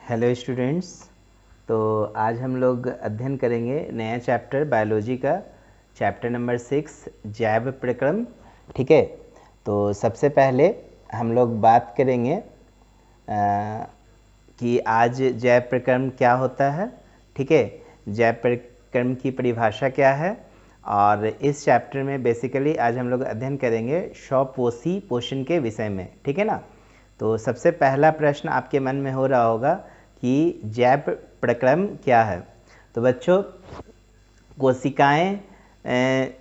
Hello students. तो आज हम लोग अध्ययन करेंगे नया चैप्टर बायोलॉजी का, चैप्टर नंबर 6 जैव प्रक्रम। ठीक है, तो सबसे पहले हम लोग बात करेंगे कि आज जैव प्रक्रम क्या होता है। ठीक है, जैव प्रक्रम की परिभाषा क्या है, और इस चैप्टर में बेसिकली आज हम लोग अध्ययन करेंगे स्वपोषी पोषण के विषय में। ठीक है ना। तो सबसे पहला प्रश्न आपके मन में हो रहा होगा कि जैव प्रक्रम क्या है। तो बच्चों, कोशिकाएं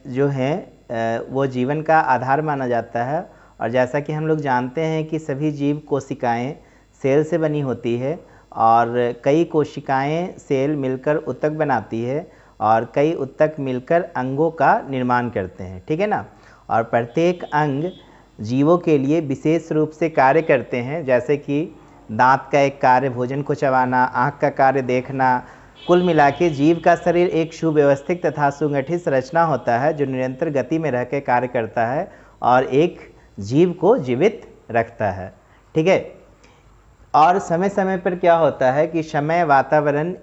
जो हैं वो जीवन का आधार माना जाता है, और जैसा कि हम लोग जानते हैं कि सभी जीव कोशिकाएं सेल से बनी होती है, और कई कोशिकाएं सेल मिलकर ऊतक बनाती है, और कई ऊतक मिलकर अंगों का निर्माण करते हैं। ठीक है ना। और प्रत्येक अंग जीवों के लिए विशेष रूप से कार्य करते हैं, जैसे कि दांत का एक कार्य भोजन को चबाना, आँख का कार्य देखना। कुल मिला के जीव का शरीर एक सुव्यवस्थित तथा सुगठित संरचना होता है जो निरंतर गति में रह के कार्य करता है और एक जीव को जीवित रखता है। ठीक है। और समय समय पर क्या होता है कि समय, वातावरण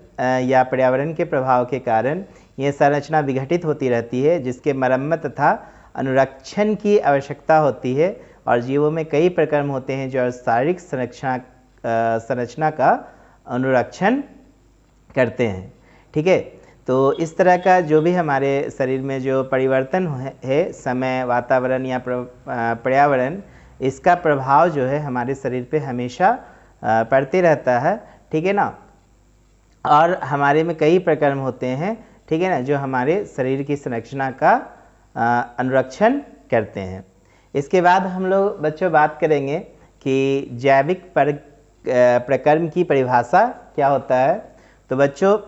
या पर्यावरण के प्रभाव के कारण ये संरचना विघटित होती रहती है, जिसके मरम्मत तथा अनुरक्षण की आवश्यकता होती है। और जीवों में कई प्रक्रम होते हैं जो शारीरिक संरचना का अनुरक्षण करते हैं। ठीक है। तो इस तरह का जो भी हमारे शरीर में जो परिवर्तन है, समय, वातावरण या पर्यावरण, इसका प्रभाव जो है हमारे शरीर पे हमेशा पड़ते रहता है। ठीक है ना। और हमारे में कई प्रक्रम होते हैं, ठीक है ना, जो हमारे शरीर की संरचना का अनुरक्षण करते हैं। इसके बाद हम लोग बच्चों बात करेंगे कि जैविक प्रक्रम की परिभाषा क्या होता है। तो बच्चों,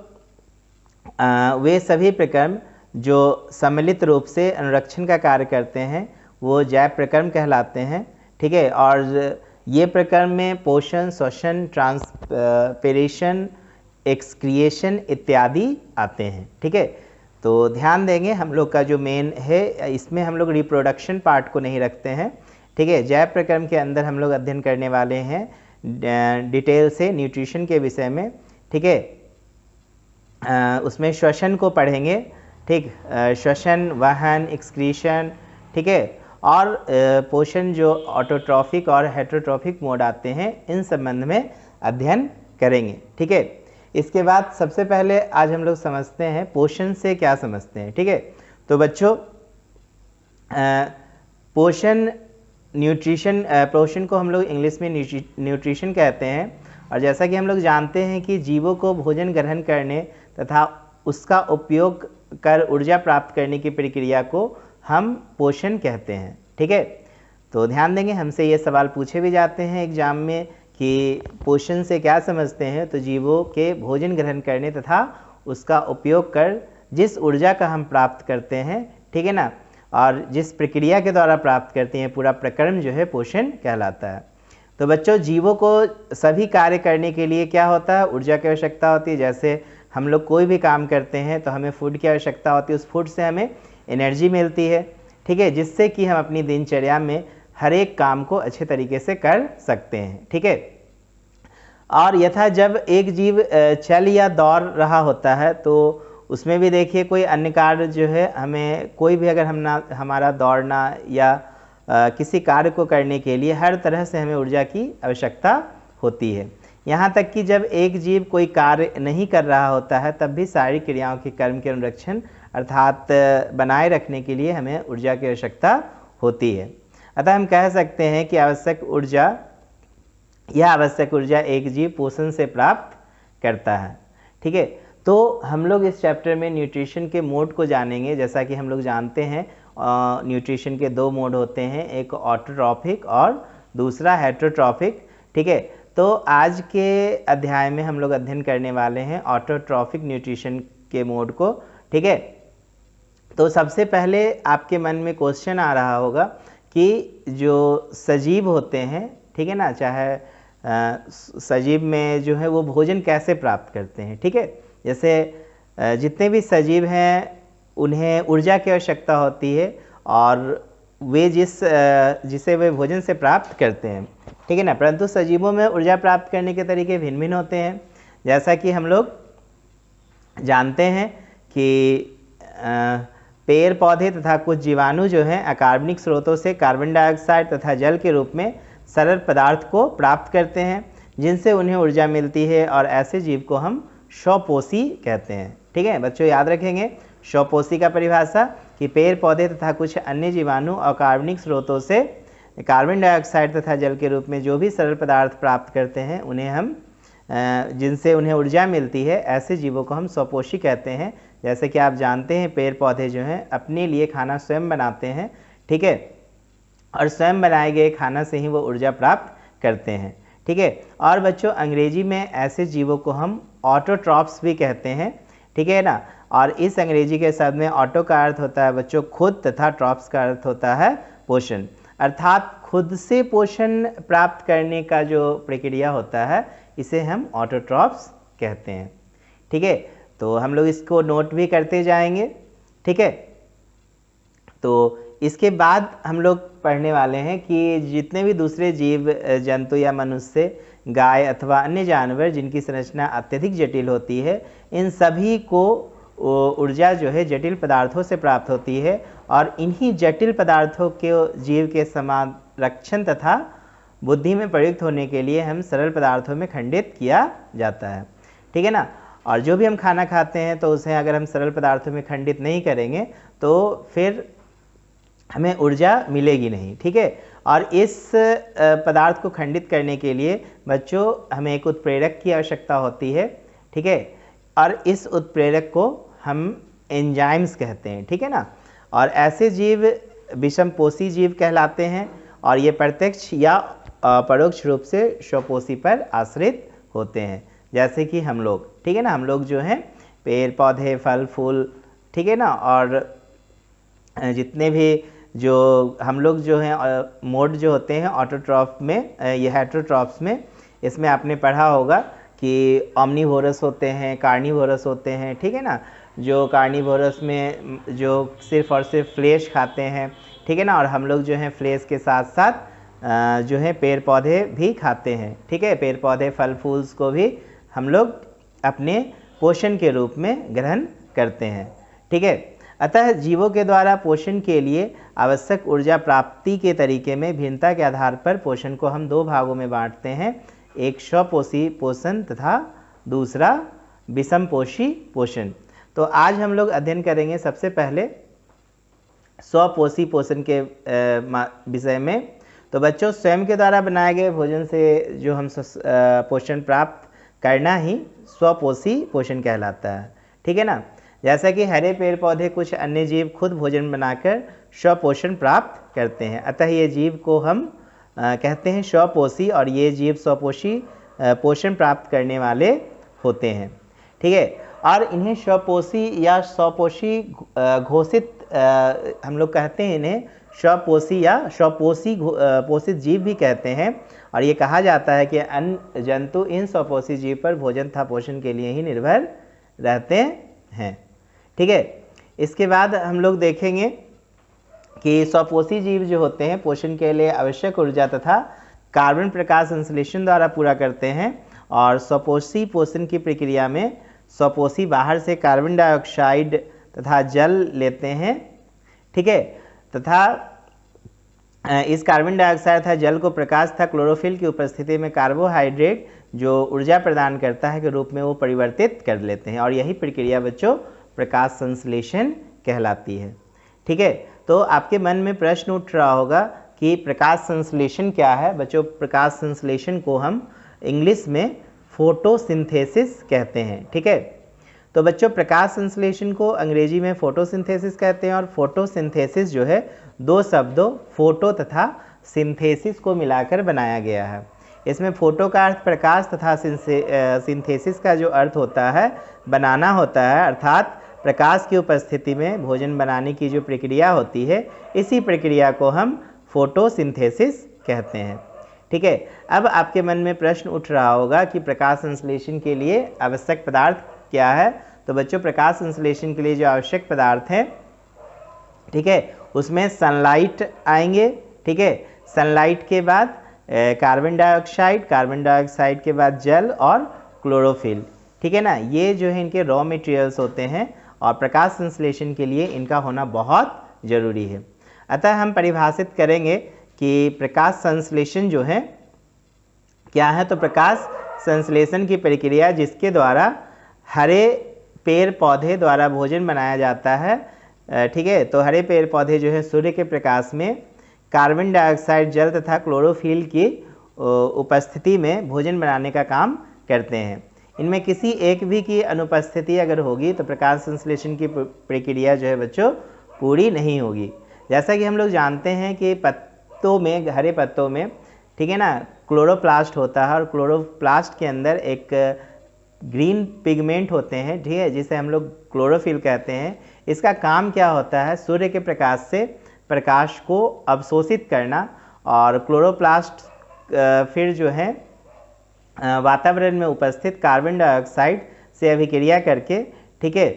वे सभी प्रक्रम जो सम्मिलित रूप से अनुरक्षण का कार्य करते हैं वो जैव प्रक्रम कहलाते हैं। ठीक है। और ये प्रक्रम में पोषण, श्वसन, ट्रांसपिरेशन, एक्सक्रिएशन इत्यादि आते हैं। ठीक है। तो ध्यान देंगे, हम लोग का जो मेन है इसमें हम लोग रिप्रोडक्शन पार्ट को नहीं रखते हैं। ठीक है। जैव प्रक्रम के अंदर हम लोग अध्ययन करने वाले हैं डिटेल से न्यूट्रिशन के विषय में। ठीक है। उसमें श्वसन को पढ़ेंगे। ठीक, श्वसन, वहन, एक्सक्रीशन। ठीक है। और पोषण जो ऑटोट्रॉफिक और हेटेरोट्रॉफिक मोड आते हैं, इन संबंध में अध्ययन करेंगे। ठीक है। इसके बाद सबसे पहले आज हम लोग समझते हैं पोषण से क्या समझते हैं। ठीक है। तो बच्चों, पोषण, न्यूट्रिशन, पोषण को हम लोग इंग्लिश में न्यूट्रिशन कहते हैं। और जैसा कि हम लोग जानते हैं कि जीवों को भोजन ग्रहण करने तथा उसका उपयोग कर ऊर्जा प्राप्त करने की प्रक्रिया को हम पोषण कहते हैं। ठीक है। तो ध्यान देंगे, हमसे ये सवाल पूछे भी जाते हैं एग्जाम में कि पोषण से क्या समझते हैं। तो जीवों के भोजन ग्रहण करने तथा उसका उपयोग कर जिस ऊर्जा का हम प्राप्त करते हैं, ठीक है ना, और जिस प्रक्रिया के द्वारा प्राप्त करते हैं, पूरा प्रक्रम जो है पोषण कहलाता है। तो बच्चों, जीवों को सभी कार्य करने के लिए क्या होता है, ऊर्जा की आवश्यकता होती है। जैसे हम लोग कोई भी काम करते हैं तो हमें फूड की आवश्यकता होती है, उस फूड से हमें एनर्जी मिलती है। ठीक है, जिससे कि हम अपनी दिनचर्या में हर एक काम को अच्छे तरीके से कर सकते हैं। ठीक है। और यथा जब एक जीव चल या दौड़ रहा होता है तो उसमें भी देखिए कोई अन्य कार्य जो है, हमें कोई भी अगर हमारा दौड़ना या किसी कार्य को करने के लिए हर तरह से हमें ऊर्जा की आवश्यकता होती है। यहाँ तक कि जब एक जीव कोई कार्य नहीं कर रहा होता है तब भी शारीरिक क्रियाओं के कर्म के अनुरक्षण अर्थात बनाए रखने के लिए हमें ऊर्जा की आवश्यकता होती है। अतः हम कह सकते हैं कि आवश्यक ऊर्जा एक जीव पोषण से प्राप्त करता है। ठीक है। तो हम लोग इस चैप्टर में न्यूट्रिशन के मोड को जानेंगे। जैसा कि हम लोग जानते हैं न्यूट्रिशन के दो मोड होते हैं, एक ऑटोट्रॉफिक और दूसरा हेटेरोट्रॉफिक। ठीक है। तो आज के अध्याय में हम लोग अध्ययन करने वाले हैं ऑटोट्रॉफिक न्यूट्रिशन के मोड को। ठीक है। तो सबसे पहले आपके मन में क्वेश्चन आ रहा होगा कि जो सजीव होते हैं, ठीक है ना, चाहे सजीव में जो है वो भोजन कैसे प्राप्त करते हैं। ठीक है। जैसे जितने भी सजीव हैं उन्हें ऊर्जा की आवश्यकता होती है और वे जिसे वे भोजन से प्राप्त करते हैं। ठीक है ना। परंतु सजीवों में ऊर्जा प्राप्त करने के तरीके भिन्न भिन्न होते हैं। जैसा कि हम लोग जानते हैं कि पेड़ पौधे तथा कुछ जीवाणु जो हैं अकार्बनिक स्रोतों से कार्बन डाइऑक्साइड तथा जल के रूप में सरल पदार्थ को प्राप्त करते हैं, जिनसे उन्हें ऊर्जा मिलती है, और ऐसे जीव को हम स्वपोषी कहते हैं। ठीक है बच्चों, याद रखेंगे स्वपोषी का परिभाषा कि पेड़ पौधे तथा कुछ अन्य जीवाणु अकार्बनिक स्रोतों से कार्बन डाइऑक्साइड तथा जल के रूप में जो भी सरल पदार्थ प्राप्त करते हैं उन्हें हम जिनसे उन्हें ऊर्जा मिलती है, ऐसे जीवों को हम स्वपोषी कहते हैं। जैसे कि आप जानते हैं पेड़ पौधे जो हैं अपने लिए खाना स्वयं बनाते हैं, ठीक है, और स्वयं बनाए गए खाना से ही वो ऊर्जा प्राप्त करते हैं। ठीक है, और बच्चों अंग्रेजी में ऐसे जीवों को हम ऑटोट्रॉप्स भी कहते हैं। ठीक है ना, और इस अंग्रेजी के शब्द में ऑटो का अर्थ होता है बच्चों खुद, तथा ट्रॉप्स का अर्थ होता है पोषण, अर्थात खुद से पोषण प्राप्त करने का जो प्रक्रिया होता है इसे हम ऑटोट्रॉप्स कहते हैं। ठीक है, तो हम लोग इसको नोट भी करते जाएंगे। ठीक है, तो इसके बाद हम लोग पढ़ने वाले हैं कि जितने भी दूसरे जीव जंतु या मनुष्य, गाय अथवा अन्य जानवर जिनकी संरचना अत्यधिक जटिल होती है, इन सभी को ऊर्जा जो है जटिल पदार्थों से प्राप्त होती है, और इन्हीं जटिल पदार्थों के जीव के संरक्षण तथा बुद्धि में प्रयुक्त होने के लिए हम सरल पदार्थों में खंडित किया जाता है। ठीक है ना, और जो भी हम खाना खाते हैं तो उसे अगर हम सरल पदार्थों में खंडित नहीं करेंगे तो फिर हमें ऊर्जा मिलेगी नहीं। ठीक है, और इस पदार्थ को खंडित करने के लिए बच्चों हमें एक उत्प्रेरक की आवश्यकता होती है। ठीक है, और इस उत्प्रेरक को हम एंजाइम्स कहते हैं। ठीक है ना, और ऐसे जीव विषमपोषी जीव कहलाते हैं, और ये प्रत्यक्ष या परोक्ष रूप से स्वपोषी पर आश्रित होते हैं, जैसे कि हम लोग। ठीक है ना, हम लोग जो हैं पेड़ पौधे फल फूल, ठीक है ना, और जितने भी जो हम लोग जो हैं मोड जो होते हैं ऑटोट्रॉफ में, ये हेटेरोट्रॉफ्स में, इसमें आपने पढ़ा होगा कि ऑमनीवोरस होते हैं, कार्निवोरस होते हैं। ठीक है ना, जो कार्निवोरस में जो सिर्फ और सिर्फ फ्लेश खाते हैं, ठीक है ना, और हम लोग जो हैं फ्लेश के साथ साथ जो है पेड़ पौधे भी खाते हैं। ठीक है, पेड़ पौधे फल फूल्स को भी हम लोग अपने पोषण के रूप में ग्रहण करते हैं। ठीक है, अतः जीवों के द्वारा पोषण के लिए आवश्यक ऊर्जा प्राप्ति के तरीके में भिन्नता के आधार पर पोषण को हम दो भागों में बांटते हैं, एक स्वपोषी पोषण तथा दूसरा विषमपोषी पोषण। तो आज हम लोग अध्ययन करेंगे सबसे पहले स्वपोषी पोषण के विषय में। तो बच्चों स्वयं के द्वारा बनाए गए भोजन से जो हम पोषण प्राप्त करना ही स्वपोषी पोषण कहलाता है। ठीक है ना, जैसा कि हरे पेड़ पौधे कुछ अन्य जीव खुद भोजन बनाकर स्वपोषण प्राप्त करते हैं, अतः ये जीव को हम कहते हैं स्वपोषी, और ये जीव स्वपोषी पोषण प्राप्त करने वाले होते हैं। ठीक है, और इन्हें स्वपोषी या स्वपोषी घोषित हम लोग कहते हैं, इन्हें स्वपोषी या स्वपोषी पोषित जीव भी कहते हैं, और ये कहा जाता है कि अन्य जंतु इन स्वपोषी जीव पर भोजन तथा पोषण के लिए ही निर्भर रहते हैं। ठीक है, इसके बाद हम लोग देखेंगे कि स्वपोषी जीव जो होते हैं पोषण के लिए आवश्यक ऊर्जा तथा कार्बन प्रकाश संश्लेषण द्वारा पूरा करते हैं, और स्वपोषी पोषण की प्रक्रिया में स्वपोषी बाहर से कार्बन डाइऑक्साइड तथा जल लेते हैं। ठीक है, तथा इस कार्बन डाइऑक्साइड तथा जल को प्रकाश तथा क्लोरोफिल की उपस्थिति में कार्बोहाइड्रेट जो ऊर्जा प्रदान करता है के रूप में वो परिवर्तित कर लेते हैं, और यही प्रक्रिया बच्चों प्रकाश संश्लेषण कहलाती है। ठीक है, तो आपके मन में प्रश्न उठ रहा होगा कि प्रकाश संश्लेषण क्या है। बच्चों प्रकाश संश्लेषण को हम इंग्लिश में फोटोसिंथेसिस कहते हैं। ठीक है, तो बच्चों प्रकाश संश्लेषण को अंग्रेजी में फोटोसिंथेसिस कहते हैं, और फोटोसिंथेसिस जो है दो शब्दों फोटो तथा सिंथेसिस को मिलाकर बनाया गया है। इसमें फोटो का अर्थ प्रकाश तथा सिंथेसिस का जो अर्थ होता है बनाना होता है, अर्थात प्रकाश की उपस्थिति में भोजन बनाने की जो प्रक्रिया होती है, इसी प्रक्रिया को हम फोटोसिंथेसिस कहते हैं। ठीक है, अब आपके मन में प्रश्न उठ रहा होगा कि प्रकाश संश्लेषण के लिए आवश्यक पदार्थ क्या है। तो बच्चों प्रकाश संश्लेषण के लिए जो आवश्यक पदार्थ हैं, ठीक है, उसमें सनलाइट आएंगे। ठीक है, सनलाइट के बाद कार्बन डाइऑक्साइड के बाद जल और क्लोरोफिल, ठीक है ना। ये जो है इनके रॉ मटेरियल्स होते हैं और प्रकाश संश्लेषण के लिए इनका होना बहुत ज़रूरी है। अतः हम परिभाषित करेंगे कि प्रकाश संश्लेषण जो है क्या है, तो प्रकाश संश्लेषण की प्रक्रिया जिसके द्वारा हरे पेड़ पौधे द्वारा भोजन बनाया जाता है, ठीक है। तो हरे पेड़ पौधे जो है सूर्य के प्रकाश में कार्बन डाइऑक्साइड, जल तथा क्लोरोफिल की उपस्थिति में भोजन बनाने का काम करते हैं। इनमें किसी एक भी की अनुपस्थिति अगर होगी तो प्रकाश संश्लेषण की प्रक्रिया जो है बच्चों पूरी नहीं होगी। जैसा कि हम लोग जानते हैं कि पत्तों में, हरे पत्तों में, ठीक है ना, क्लोरोप्लास्ट होता है और क्लोरोप्लास्ट के अंदर एक ग्रीन पिगमेंट होते हैं, ठीक है, जिसे हम लोग क्लोरोफिल कहते हैं। इसका काम क्या होता है, सूर्य के प्रकाश से प्रकाश को अवशोषित करना और क्लोरोप्लास्ट फिर जो है वातावरण में उपस्थित कार्बन डाइऑक्साइड से अभिक्रिया करके, ठीक है,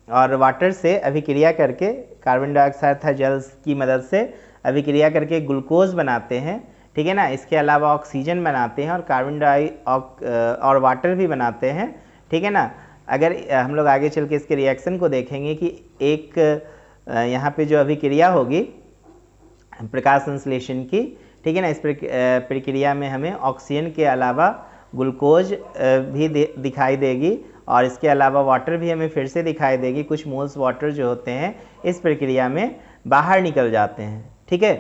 और वाटर से अभिक्रिया करके, कार्बन डाइऑक्साइड तथा जल की मदद से अभिक्रिया करके ग्लूकोज बनाते हैं, ठीक है ना। इसके अलावा ऑक्सीजन बनाते हैं और और वाटर भी बनाते हैं, ठीक है ना। अगर हम लोग आगे चल के इसके रिएक्शन को देखेंगे कि एक यहाँ पे जो अभिक्रिया होगी प्रकाश संश्लेषण की, ठीक है ना, इस प्रक्रिया में हमें ऑक्सीजन के अलावा ग्लूकोज भी दिखाई देगी और इसके अलावा वाटर भी हमें फिर से दिखाई देगी। कुछ मोल्स वाटर जो होते हैं इस प्रक्रिया में बाहर निकल जाते हैं, ठीक है।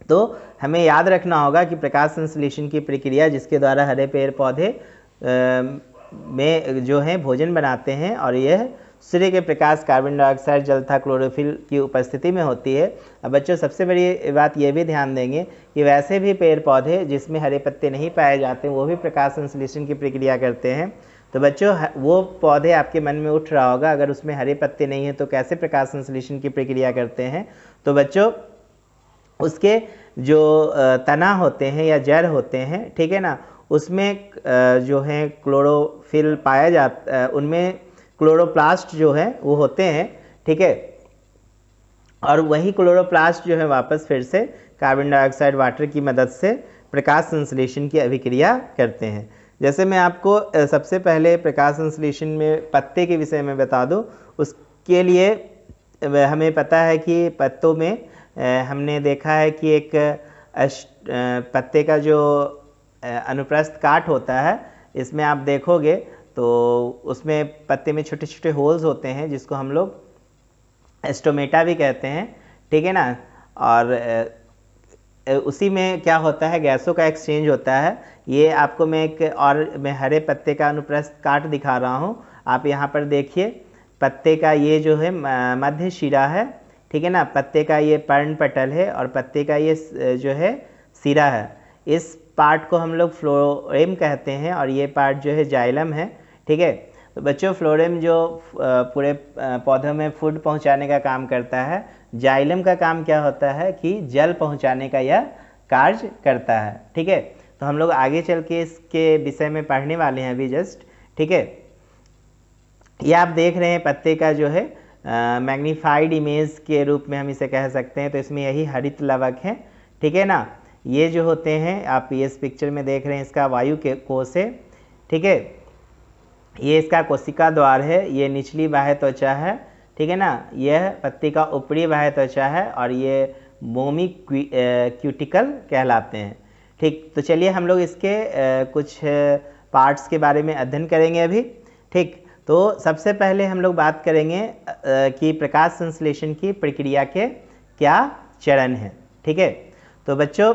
तो हमें याद रखना होगा कि प्रकाश संश्लेषण की प्रक्रिया जिसके द्वारा हरे पेड़ पौधे में जो है भोजन बनाते हैं और यह सूर्य के प्रकाश, कार्बन डाइऑक्साइड, जल तथा क्लोरोफिल की उपस्थिति में होती है। अब बच्चों सबसे बड़ी बात यह भी ध्यान देंगे कि वैसे भी पेड़ पौधे जिसमें हरे पत्ते नहीं पाए जाते वो भी प्रकाश संश्लेषण की प्रक्रिया करते हैं। तो बच्चों वो पौधे आपके मन में उठ रहा होगा, अगर उसमें हरे पत्ते नहीं हैं तो कैसे प्रकाश संश्लेषण की प्रक्रिया करते हैं। तो बच्चों उसके जो तना होते हैं या जड़ होते हैं, ठीक है ना, उसमें जो है क्लोरोफिल पाया जाता, उनमें क्लोरोप्लास्ट जो है वो होते हैं, ठीक है। और वही क्लोरोप्लास्ट जो है वापस फिर से कार्बन डाइऑक्साइड, वाटर की मदद से प्रकाश संश्लेषण की अभिक्रिया करते हैं। जैसे मैं आपको सबसे पहले प्रकाश संश्लेषण में पत्ते के विषय में बता दूं, उसके लिए हमें पता है कि पत्तों में हमने देखा है कि एक पत्ते का जो अनुप्रस्थ काट होता है, इसमें आप देखोगे तो उसमें पत्ते में छोटे छोटे होल्स होते हैं जिसको हम लोग स्टोमेटा भी कहते हैं, ठीक है ना। और उसी में क्या होता है, गैसों का एक्सचेंज होता है। ये आपको मैं हरे पत्ते का अनुप्रस्थ काट दिखा रहा हूँ। आप यहाँ पर देखिए, पत्ते का ये जो है मध्य शिरा है, ठीक है ना, पत्ते का ये पर्णपटल है और पत्ते का ये जो है सिरा है। इस पार्ट को हम लोग फ्लोरेम कहते हैं और ये पार्ट जो है जाइलम है, ठीक है। तो बच्चों फ्लोरेम जो पूरे पौधों में फूड पहुंचाने का काम करता है, जाइलम का काम क्या होता है कि जल पहुंचाने का यह कार्य करता है, ठीक है। तो हम लोग आगे चल के इसके विषय में पढ़ने वाले हैं अभी जस्ट, ठीक है। ये आप देख रहे हैं पत्ते का जो है मैग्नीफाइड इमेज के रूप में हम इसे कह सकते हैं। तो इसमें यही हरित लवक है, ठीक है ना। ये जो होते हैं आप ये इस पिक्चर में देख रहे हैं, इसका वायु के कोश है, ठीक है। ये इसका कोशिका द्वार है, ये निचली बाह्य त्वचा है, ठीक है ना। यह पत्ती का ऊपरी बाह्य त्वचा है और ये मोमी क्यूटिकल कहलाते हैं, ठीक। तो चलिए हम लोग इसके कुछ पार्ट्स के बारे में अध्ययन करेंगे अभी, ठीक। तो सबसे पहले हम लोग बात करेंगे कि प्रकाश संश्लेषण की प्रक्रिया के क्या चरण हैं, ठीक है। तो बच्चों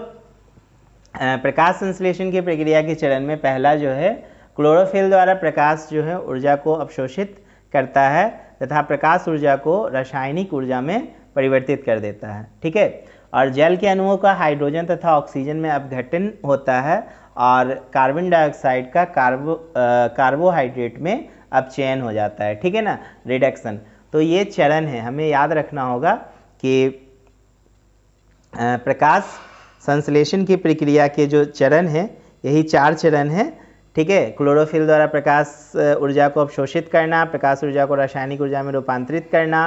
प्रकाश संश्लेषण की प्रक्रिया के चरण में पहला जो है क्लोरोफिल द्वारा प्रकाश जो है ऊर्जा को अवशोषित करता है तथा प्रकाश ऊर्जा को रासायनिक ऊर्जा में परिवर्तित कर देता है, ठीक है। और जल के अणुओं का हाइड्रोजन तथा ऑक्सीजन में अपघटन होता है और कार्बन डाइऑक्साइड का कार्बोहाइड्रेट में अपचयन हो जाता है, ठीक है ना, रिडक्शन। तो ये चरण है, हमें याद रखना होगा कि प्रकाश संश्लेषण की प्रक्रिया के जो चरण हैं यही 4 चरण हैं, ठीक है। क्लोरोफिल द्वारा प्रकाश ऊर्जा को अवशोषित करना, प्रकाश ऊर्जा को रासायनिक ऊर्जा में रूपांतरित करना,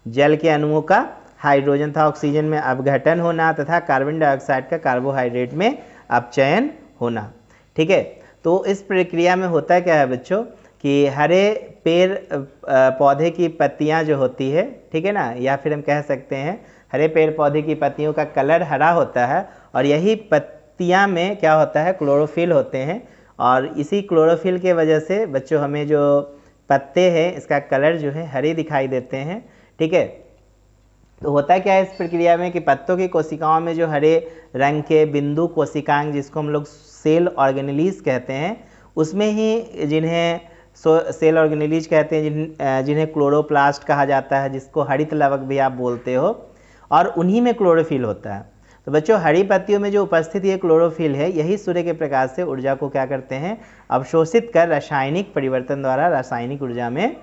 जल के अणुओं का हाइड्रोजन तथा ऑक्सीजन में अपघटन होना तथा कार्बन डाइऑक्साइड का कार्बोहाइड्रेट में अपचयन होना। ठीक है, तो इस प्रक्रिया में होता क्या है बच्चों कि हरे पेड़ पौधे की पत्तियां जो होती है, ठीक है ना, या फिर हम कह सकते हैं हरे पेड़ पौधे की पत्तियों का कलर हरा होता है और यही पत्तियां में क्या होता है, क्लोरोफिल होते हैं। और इसी क्लोरोफिल के वजह से बच्चों हमें जो पत्ते हैं इसका कलर जो है हरे दिखाई देते हैं। ठीक है, तो होता क्या है इस प्रक्रिया में कि पत्तों की कोशिकाओं में जो हरे रंग के बिंदु कोशिकांग, जिसको हम लोग सेल ऑर्गेनेलीज कहते हैं, उसमें ही जिन्हें सेल ऑर्गेनेलीज कहते हैं, जिन्हें क्लोरोप्लास्ट कहा जाता है, जिसको हरित लवक भी आप बोलते हो, और उन्हीं में क्लोरोफिल होता है। तो बच्चों हरी पत्तियों में जो उपस्थित ये क्लोरोफिल है, यही सूर्य के प्रकाश से ऊर्जा को क्या करते हैं, अवशोषित कर रासायनिक परिवर्तन द्वारा रासायनिक ऊर्जा में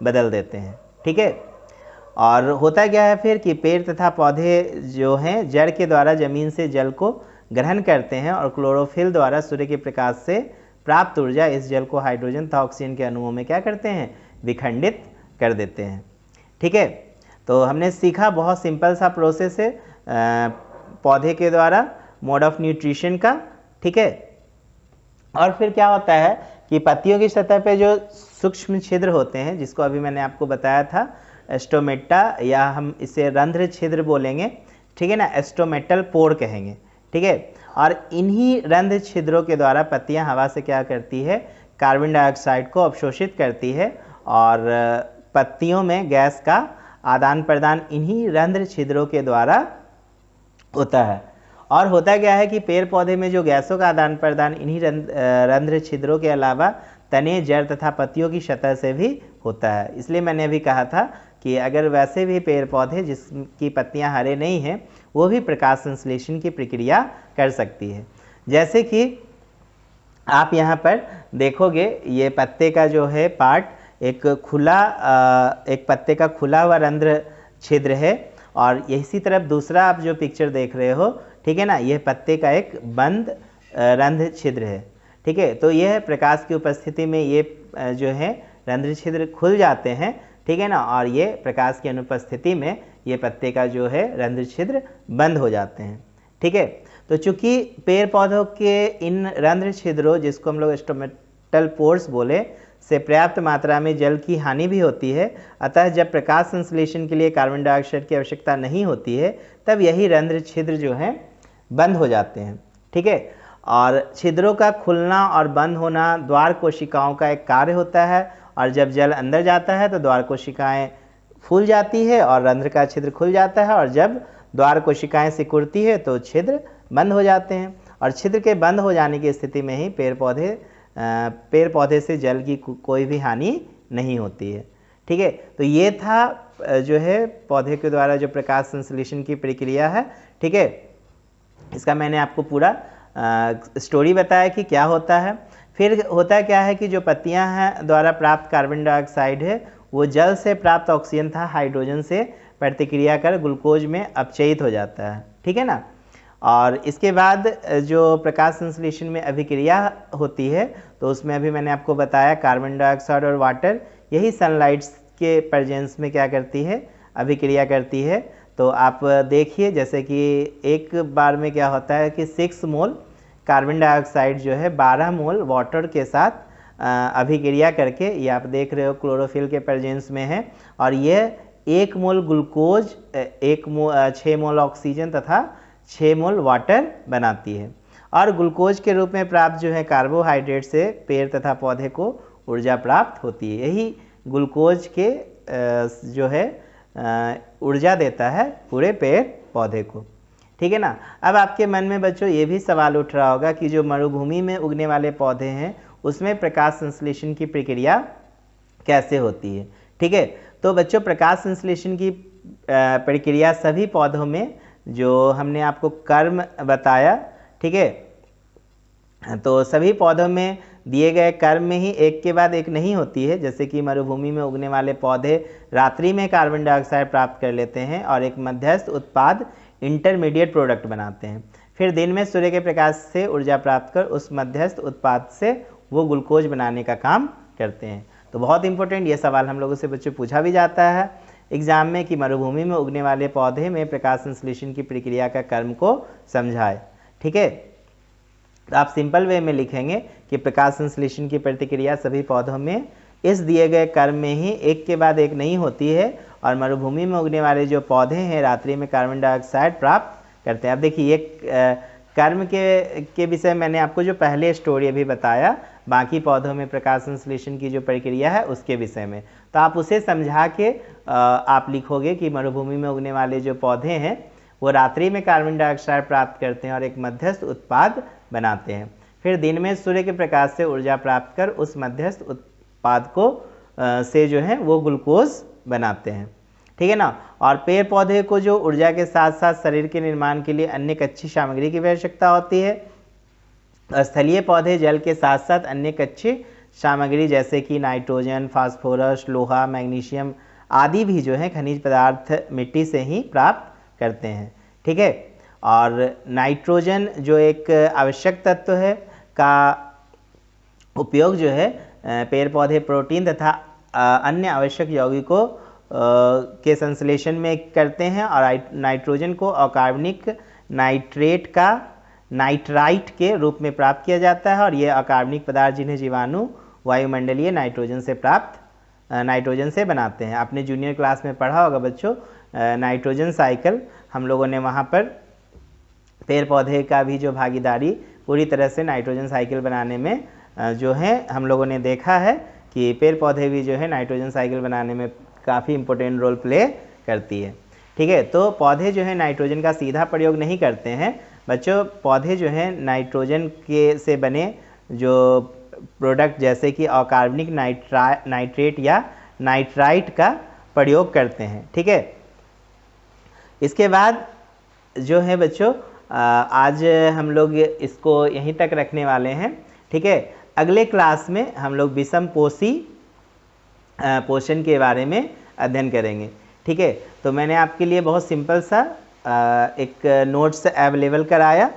बदल देते हैं। ठीक है, और होता क्या है फिर कि पेड़ तथा पौधे जो हैं जड़ के द्वारा जमीन से जल को ग्रहण करते हैं और क्लोरोफिल द्वारा सूर्य के प्रकाश से प्राप्त ऊर्जा इस जल को हाइड्रोजन तथा ऑक्सीजन के अणुओं में क्या करते हैं, विखंडित कर देते हैं। ठीक है, तो हमने सीखा बहुत सिंपल सा प्रोसेस है पौधे के द्वारा मोड ऑफ न्यूट्रिशन का। ठीक है, और फिर क्या होता है कि पत्तियों की सतह पे जो सूक्ष्म छिद्र होते हैं, जिसको अभी मैंने आपको बताया था एस्टोमेटा, या हम इसे रंध्र छिद्र बोलेंगे, ठीक है ना, एस्टोमेटल पोर कहेंगे। ठीक है, और इन्हीं रंध्र छिद्रों के द्वारा पत्तियां हवा से क्या करती है, कार्बन डाइऑक्साइड को अवशोषित करती है और पत्तियों में गैस का आदान प्रदान इन्हीं रंध्र छिद्रों के द्वारा होता है। और होता क्या है कि पेड़ पौधे में जो गैसों का आदान प्रदान इन्हीं रंध्र छिद्रों के अलावा तने, जड़ तथा पत्तियों की सतह से भी होता है। इसलिए मैंने अभी कहा था कि अगर वैसे भी पेड़ पौधे जिसकी पत्तियां हरे नहीं हैं, वो भी प्रकाश संश्लेषण की प्रक्रिया कर सकती है। जैसे कि आप यहाँ पर देखोगे, ये पत्ते का जो है पार्ट एक पत्ते का खुला हुआ रंध्र छिद्र है, और इसी तरफ दूसरा आप जो पिक्चर देख रहे हो, ठीक है ना, यह पत्ते का एक बंद रंध्र छिद्र है। ठीक है, तो यह प्रकाश की उपस्थिति में ये जो है रंध्र छिद्र खुल जाते हैं। ठीक है ना, और ये प्रकाश की अनुपस्थिति में ये पत्ते का जो है रंध्र छिद्र बंद हो जाते हैं। ठीक है, तो चूंकि पेड़ पौधों के इन रंध्र छिद्रों, जिसको हम लोग एस्टोमेटल पोर्स बोले, से पर्याप्त मात्रा में जल की हानि भी होती है, अतः जब प्रकाश संश्लेषण के लिए कार्बन डाइऑक्साइड की आवश्यकता नहीं होती है, तब यही रंध्र छिद्र जो हैं बंद हो जाते हैं। ठीक है, और छिद्रों का खुलना और बंद होना द्वार कोशिकाओं का एक कार्य होता है, और जब जल अंदर जाता है तो द्वार कोशिकाएं फूल जाती है और रंध्र का छिद्र खुल जाता है, और जब द्वार कोशिकाएं सिकुड़ती है तो छिद्र बंद हो जाते हैं। और छिद्र के बंद हो जाने की स्थिति में ही पेड़ पौधे से जल की कोई भी हानि नहीं होती है। ठीक है, तो ये था जो है पौधे के द्वारा जो प्रकाश संश्लेषण की प्रक्रिया है। ठीक है, इसका मैंने आपको पूरा स्टोरी बताया कि क्या होता है। फिर होता क्या है कि जो पत्तियां हैं द्वारा प्राप्त कार्बन डाइऑक्साइड है, वो जल से प्राप्त ऑक्सीजन था हाइड्रोजन से प्रतिक्रिया कर ग्लूकोज में अपचयित हो जाता है। ठीक है ना, और इसके बाद जो प्रकाश संश्लेषण में अभिक्रिया होती है, तो उसमें अभी मैंने आपको बताया कार्बन डाइऑक्साइड और वाटर यही सनलाइट के प्रेजेंस में क्या करती है, अभिक्रिया करती है। तो आप देखिए, जैसे कि एक बार में क्या होता है कि 6 मोल कार्बन डाइऑक्साइड जो है 12 मोल वाटर के साथ अभिक्रिया करके, ये आप देख रहे हो क्लोरोफिल के प्रेजेंस में है, और ये 1 मोल ग्लूकोज, 6 मोल ऑक्सीजन तथा 6 मोल वाटर बनाती है। और ग्लूकोज के रूप में प्राप्त जो है कार्बोहाइड्रेट से पेड़ तथा पौधे को ऊर्जा प्राप्त होती है। यही ग्लूकोज के जो है ऊर्जा देता है पूरे पेड़ पौधे को। ठीक है ना, अब आपके मन में बच्चों ये भी सवाल उठ रहा होगा कि जो मरुभूमि में उगने वाले पौधे हैं, उसमें प्रकाश संश्लेषण की प्रक्रिया कैसे होती है। ठीक है, तो बच्चों प्रकाश संश्लेषण की प्रक्रिया सभी पौधों में जो हमने आपको कर्म बताया, ठीक है, तो सभी पौधों में दिए गए कर्म में ही एक के बाद एक नहीं होती है। जैसे कि मरुभूमि में उगने वाले पौधे रात्रि में कार्बन डाइऑक्साइड प्राप्त कर लेते हैं और एक मध्यस्थ उत्पाद इंटरमीडिएट प्रोडक्ट बनाते हैं, फिर दिन में सूर्य के प्रकाश से ऊर्जा प्राप्त कर उस मध्यस्थ उत्पाद से वो ग्लूकोज बनाने का काम करते हैं। तो बहुत इंपॉर्टेंट ये सवाल हम लोगों से बच्चों पूछा भी जाता है एग्जाम में कि मरुभूमि में उगने वाले पौधे में प्रकाश संश्लेषण की प्रक्रिया का कर्म को समझाए। ठीक है, तो आप सिंपल वे में लिखेंगे कि प्रकाश संश्लेषण की प्रतिक्रिया सभी पौधों में इस दिए गए क्रम में ही एक के बाद एक नहीं होती है और मरुभूमि में उगने वाले जो पौधे हैं रात्रि में कार्बन डाइऑक्साइड प्राप्त करते हैं। अब देखिए ये कर्म के विषय मैंने आपको जो पहले स्टोरी अभी बताया, बाकी पौधों में प्रकाश संश्लेषण की जो प्रक्रिया है उसके विषय में, तो आप उसे समझा के आप लिखोगे कि मरुभूमि में उगने वाले जो पौधे हैं वो रात्रि में कार्बन डाइऑक्साइड प्राप्त करते हैं और एक मध्यस्थ उत्पाद बनाते हैं, फिर दिन में सूर्य के प्रकाश से ऊर्जा प्राप्त कर उस मध्यस्थ उत्पाद को से जो है वो ग्लूकोज बनाते हैं, ठीक है ना। और पेड़ पौधे को जो ऊर्जा के साथ साथ शरीर के निर्माण के लिए अन्य कच्ची सामग्री की आवश्यकता होती है। स्थलीय पौधे जल के साथ साथ अन्य कच्ची सामग्री जैसे कि नाइट्रोजन, फास्फोरस, लोहा, मैग्नीशियम आदि भी जो है खनिज पदार्थ मिट्टी से ही प्राप्त करते हैं, ठीक है। और नाइट्रोजन जो एक आवश्यक तत्व है का उपयोग जो है पेड़ पौधे प्रोटीन तथा अन्य आवश्यक यौगिकों के संश्लेषण में करते हैं और नाइट्रोजन को अकार्बनिक नाइट्राइट के रूप में प्राप्त किया जाता है और ये अकार्बनिक पदार्थ जिन्हें जीवाणु वायुमंडलीय नाइट्रोजन से बनाते हैं। आपने जूनियर क्लास में पढ़ा होगा बच्चों नाइट्रोजन साइकिल, हम लोगों ने वहाँ पर पेड़ पौधे का भी जो भागीदारी पूरी तरह से नाइट्रोजन साइकिल बनाने में जो है हम लोगों ने देखा है कि पेड़ पौधे भी जो है नाइट्रोजन साइकिल बनाने में काफ़ी इम्पोर्टेंट रोल प्ले करती है, ठीक है। तो पौधे जो है नाइट्रोजन का सीधा प्रयोग नहीं करते हैं बच्चों, पौधे जो है नाइट्रोजन के से बने जो प्रोडक्ट जैसे कि अकार्बनिक नाइट्रेट या नाइट्राइट का प्रयोग करते हैं, ठीक है। इसके बाद जो है बच्चों आज हम लोग इसको यहीं तक रखने वाले हैं, ठीक है। अगले क्लास में हम लोग विषम पोषी पोषण के बारे में अध्ययन करेंगे, ठीक है। तो मैंने आपके लिए बहुत सिंपल सा एक नोट्स अवेलेबल कराया।